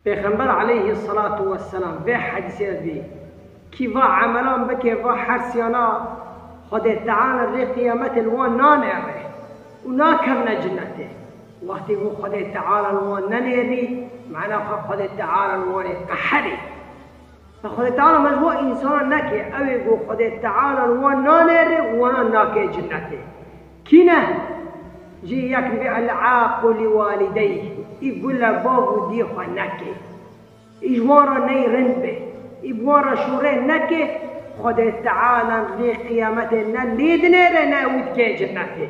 پیغمبر علیه الصلاة والسلام به حدیثی بی کی و عملان بکه و حرسیانا خود تعالی ری قیامت الوان نانیره و ناکرن جنته وقتی و خود تعالی الوان ننیری معنی خود تعالی الوان قحری فخود تعالی مجبور انسان نکه اوی گو خود تعالی الوان نانیره و ناکه جنته کی نه جی یک بی العاق لوالديه يقول له بابو دي خنكي إجوارا نيرن به إجوارا شورين نكي خد تعالى لي قيامتنا ليدنير ناود كي جنته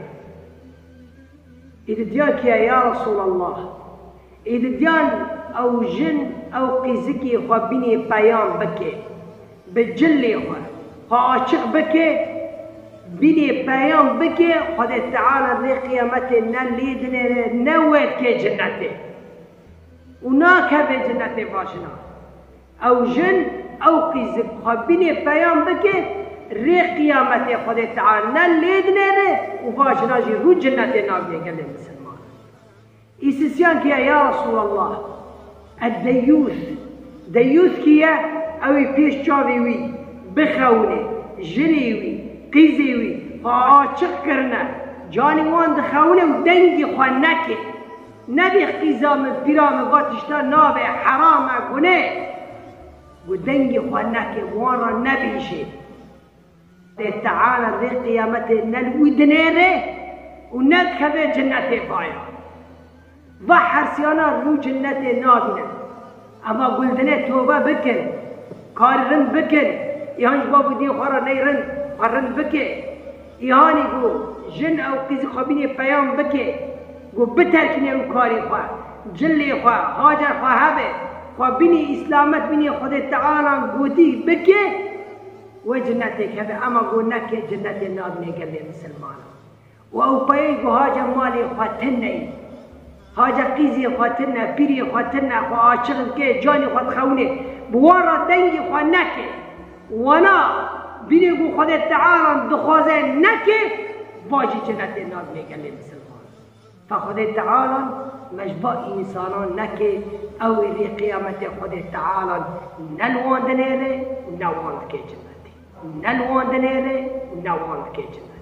إذا ديانك يا رسول الله إذا ديان أو جن أو قيزكي خبيني بيان بكي بجلي خاشق بكي بینی پیام بکه خود تعالی لی قیامت نلیدنه نوید که جنته اونا که به جنته باشنا او جن او قیزب خود بینی پیام بکه ری قیامت خود تعالی نلیدنه و باشنا جی رو جنته نابیه گلی مسلمان ایسیسیان کیا یا رسول الله الدیوث کیا اوی پیش چاوی وی بخونه جنی وی قیزی وی آچق کرنه جانی وان دخونه و دنگی خواه نکه نبی قیزام پیرام باتشتا نابه حرام گنه و دنگی خواه نکه وان را نبیشه تعالی ری قیامت نلودنه و ندخبه جنت بایا و حرسیانا رو جنت نابینه اما گلدنه توبه بکن کار رند بکن یهانش بابو دی خواه نیرند قرن بکه ایهانی گو جن او قیزی خوابینی پیام بکه گو بترکنی او کاری خواه جلی خواه حاجر خواه هبه خوابینی اسلامت بینی خود تعالی گوتی بکه و جنتی که هبه اما گو نکه جنت نابنی گلی مسلمان و او پایی گو حاجر مالی خواه تنه حاجر قیزی خواه تنه پیری خواه تنه خواه آشغل که جانی خواه خونه بوارا دنگی خواه نکه ونا بینی گو خود تعالی دخوازه نکه باجی جنت ناد میگلی مسلمان فخود تعالی مجبا انسانان نکه او ری قیامت خود تعالی نلواندنه نواند که جنتی نلواندنه نواند که جنتی